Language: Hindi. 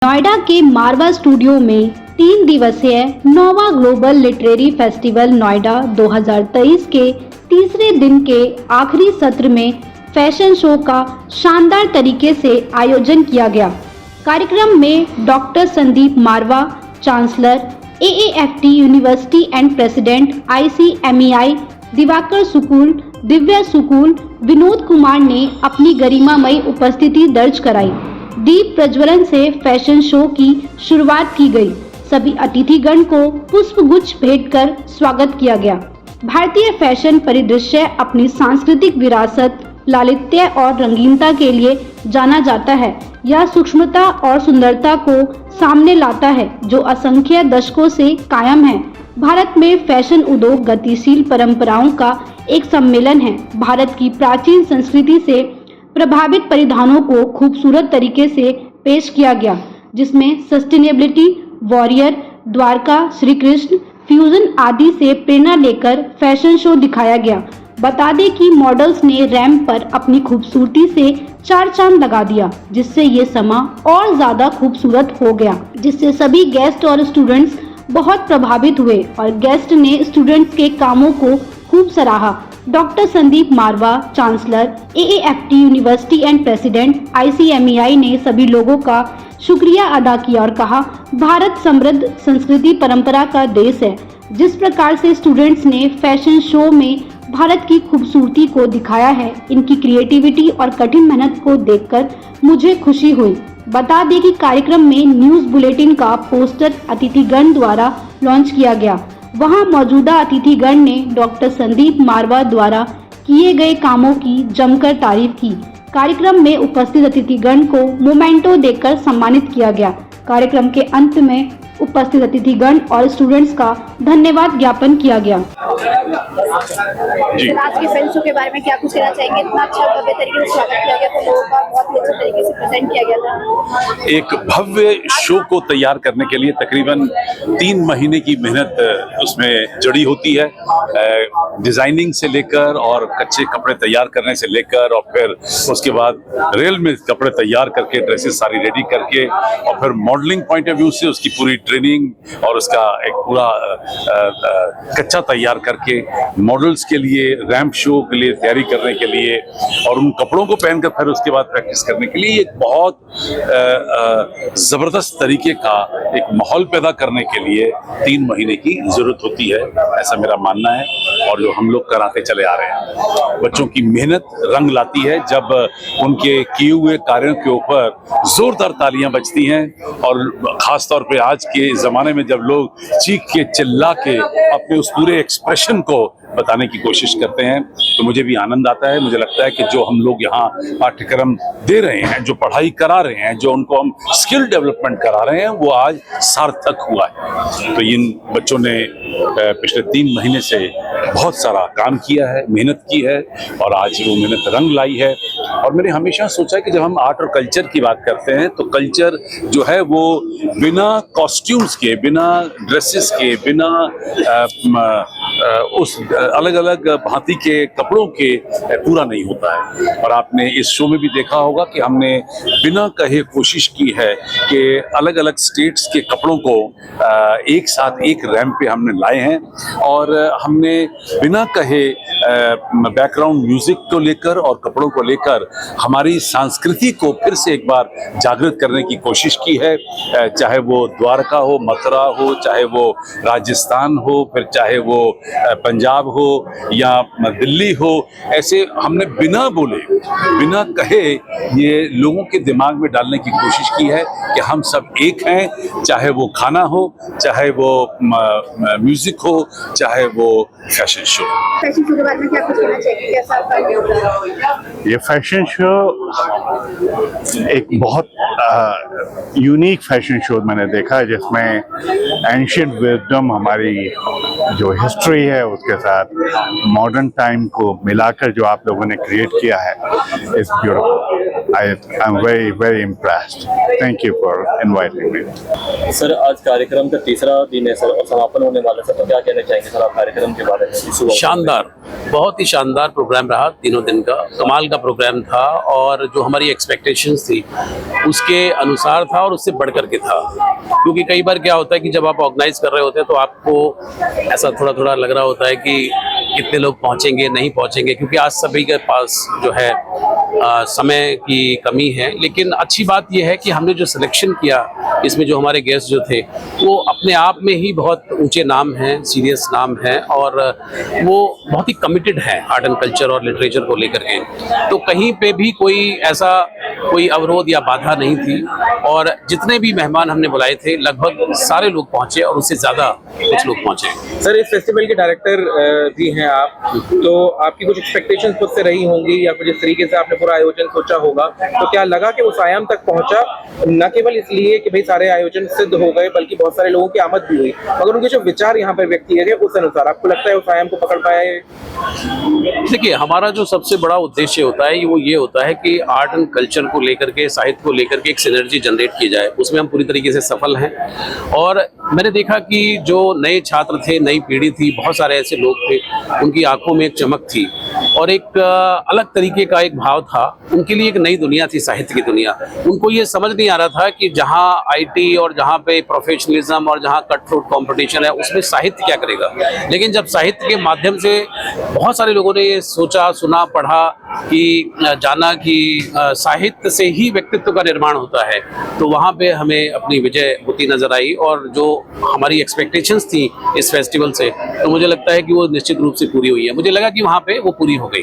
नोएडा के मारवा स्टूडियो में 3 दिवसीय नोवा ग्लोबल लिटरेरी फेस्टिवल नोएडा 2023 के तीसरे दिन के आखिरी सत्र में फैशन शो का शानदार तरीके से आयोजन किया गया। कार्यक्रम में doctor Sandeep Marwah, chancellor AAFT university and president ICMEI Divakar Sukul, Divya Sukul, Vinod Kumar ने अपनी गरिमामयी उपस्थिति दर्ज कराई। दीप प्रज्वलन से फैशन शो की शुरुआत की गई। सभी अतिथिगण को पुष्पगुच्छ भेंट कर स्वागत किया गया। भारतीय फैशन परिदृश्य अपनी सांस्कृतिक विरासत, लालित्य और रंगीनता के लिए जाना जाता है। यह सूक्ष्मता और सुंदरता को सामने लाता है जो असंख्य दशकों से कायम है। भारत में फैशन उद्योग गतिशील परंपराओं का एक सम्मेलन है। भारत की प्राचीन संस्कृति से प्रभावित परिधानों को खूबसूरत तरीके से पेश किया गया, जिसमें sustainability, warrior, Dwarka, Shri Krishna, fusion आदि से प्रेरणा लेकर फैशन शो दिखाया गया। बता दें कि मॉडल्स ने रैंप पर अपनी खूबसूरती से 4 चांद लगा दिया, जिससे ये समा और ज्यादा खूबसूरत हो गया, जिससे सभी गेस्ट और स्टूडेंट्स बहुत प्रभावित हुए और गेस्ट ने स्टूडेंट्स के कामों को खूब सराहा। Doctor Sandeep Marwah, chancellor AAFT university and president ICMEI ने सभी लोगों का शुक्रिया अदा किया और कहा, भारत समृद्ध संस्कृति परंपरा का देश है। जिस प्रकार से स्टूडेंट्स ने फैशन शो में भारत की खूबसूरती को दिखाया है, इनकी क्रिएटिविटी और कठिन मेहनत को देखकर मुझे खुशी हुई। बता दें कि कार्यक्रम में न्यूज बुलेटिन का पोस्टर अतिथिगण द्वारा लॉन्च किया गया। वहां मौजूदा अतिथिगण ने डॉक्टर संदीप मारवा द्वारा किए गए कामों की जमकर तारीफ की। कार्यक्रम में उपस्थित अतिथिगण को मोमेंटो देकर सम्मानित किया गया। कार्यक्रम के अंत में उपस्थित अतिथिगण और स्टूडेंट्स का धन्यवाद ज्ञापन किया गया। जी, आज के फैशन शो के बारे में क्या कुछ कहना चाहेंगे? इतना अच्छा भव्य तरीके से स्वागत किया गया था, लोगों का बहुत ही अच्छे तरीके से प्रेजेंट किया गया था। एक भव्य शो को तैयार करने के लिए तकरीबन 3 महीने की मेहनत उसमें जड़ी होती है। डिजाइनिंग से लेकर और कच्चे कपड़े तैयार करने से लेकर और फिर उसके बाद रेल में कपड़े तैयार करके ड्रेसेस सारी रेडी करके और फिर मॉडलिंग पॉइंट ऑफ व्यू से उसकी पूरी ट्रेनिंग और उसका एक पूरा कच्चा तैयार करके मॉडल्स के लिए रैंप शो के लिए तैयारी करने के लिए और उन कपड़ों को पहनकर फिर उसके बाद प्रैक्टिस करने के लिए एक बहुत जबरदस्त तरीके का एक माहौल पैदा करने के लिए 3 महीने की जरूरत होती है, ऐसा मेरा मानना है। और जो हम लोग कराते चले आ रहे हैं, बच्चों की मेहनत रंग लाती है जब उनके किए हुए कार्यों के ऊपर जोरदार तालियां बजती हैं। और खास तौर पे आज के जमाने में जब लोग चीख के चिल्ला के अपने उस पूरे एक्सप्रेशन को बताने की कोशिश करते हैं, तो मुझे भी आनंद आता है। मुझे लगता है कि जो हम लोग यहाँ पाठ्यक्रम दे रहे हैं, जो पढ़ाई करा रहे हैं, जो उनको हम स्किल डेवलपमेंट करा रहे हैं, वो आज सार्थक हुआ है। तो इन बच्चों ने पिछले 3 महीने से बहुत सारा काम किया है, मेहनत की है और आज वो मेहनत रंग लाई है। और मैंने हमेशा सोचा है कि जब हम आर्ट और कल्चर की बात करते हैं तो कल्चर जो है वो बिना कॉस्ट्यूम्स के, बिना ड्रेसेस के, बिना उस अलग अलग भांति के कपड़ों के पूरा नहीं होता है। और आपने इस शो में भी देखा होगा कि हमने बिना कहे कोशिश की है कि अलग अलग स्टेट्स के कपड़ों को एक साथ एक रैंप पे हमने लाए हैं और हमने बिना कहे बैकग्राउंड म्यूजिक को लेकर और कपड़ों को लेकर हमारी संस्कृति को फिर से एक बार जागृत करने की कोशिश की है। चाहे वो द्वारका हो, मथुरा हो, चाहे वो राजस्थान हो, फिर चाहे वो पंजाब हो या दिल्ली हो, ऐसे हमने बिना बोले, बिना कहे ये लोगों के दिमाग में डालने की कोशिश की है कि हम सब एक हैं, चाहे वो खाना हो, चाहे वो म्यूजिक हो, चाहे वो फैशन शो। फैशन शो के बारे में क्या कुछ कहना चाहिए? कैसा आपका ये फैशन शो एक बहुत यूनिक फैशन शो मैंने देखा है, जिसमें एंशिएंट विजडम, हमारी जो हिस्ट्री है उसके साथ मॉडर्न टाइम को मिलाकर जो आप लोगों ने क्रिएट किया है, it's beautiful. I'm very impressed. Thank you for inviting me. Sir आज कार्यक्रम का तीसरा दिन है सर और समापन होने वाला है सर, तो क्या कहना चाहेंगे सर आप कार्यक्रम के बारे में? शानदार, बहुत ही शानदार प्रोग्राम रहा, तीनों दिन का कमाल का प्रोग्राम था और जो हमारी एक्सपेक्टेशंस थी उसके अनुसार था और उससे बढ़ कर के था। क्योंकि कई बार क्या होता है कि जब आप ऑर्गेनाइज कर रहे होते हैं तो आपको ऐसा थोड़ा थोड़ा लग रहा होता है कि कितने लोग पहुंचेंगे नहीं पहुंचेंगे, क्योंकि आज सभी के पास जो है समय की कमी है। लेकिन अच्छी बात यह है कि हमने जो सिलेक्शन किया इसमें जो हमारे गेस्ट जो थे वो अपने आप में ही बहुत ऊंचे नाम हैं, सीरियस नाम हैं और वो बहुत ही कमिटेड हैं आर्ट एंड कल्चर और लिटरेचर को लेकर के। तो कहीं पे भी कोई अवरोध या बाधा नहीं थी और जितने भी मेहमान हमने बुलाए थे लगभग सारे लोग पहुंचे और उससे ज़्यादा कुछ लोग पहुंचे। सर इस फेस्टिवल के डायरेक्टर भी हैं आप, तो आपकी कुछ एक्सपेक्टेशंस खुद से रही होंगी या कुछ इस तरीके से आपने पूरा आयोजन सोचा होगा, तो क्या लगा कि उस आयाम तक पहुंचा? न केवल इसलिए कि भाई सारे आयोजन सिद्ध हो गए बल्कि बहुत सारे लोगों की आमद भी हुई, मगर उनके जो विचार यहाँ पर व्यक्त किए गए उस अनुसार आपको लगता है उस आयाम को पकड़ पाया है? देखिए, हमारा जो सबसे बड़ा उद्देश्य होता है वो ये होता है कि आर्ट एंड कल्चर को लेकर के, साहित्य को लेकर के एक सिनर्जी जनरेट की जाए। उसमें हम पूरी तरीके से सफल हैं और मैंने देखा कि जो नए छात्र थे, नई पीढ़ी थी, बहुत सारे ऐसे लोग थे, उनकी आंखों में एक चमक थी और एक अलग तरीके का एक भाव था। उनके लिए एक नई दुनिया थी, साहित्य की दुनिया। उनको ये समझ नहीं आ रहा था कि जहाँ आईटी और जहाँ पे प्रोफेशनलिज्म और जहाँ कट थ्रोट कॉम्पिटिशन है उसमें साहित्य क्या करेगा। लेकिन जब साहित्य के माध्यम से बहुत सारे लोगों ने ये सोचा, सुना, पढ़ा कि जाना कि साहित्य से ही व्यक्तित्व का निर्माण होता है, तो वहाँ पे हमें अपनी विजय होती नजर आई। और जो हमारी एक्सपेक्टेशंस थी इस फेस्टिवल से, तो मुझे लगता है कि वो निश्चित रूप से पूरी हुई है। मुझे लगा कि वहाँ पे वो पूरी हो गई।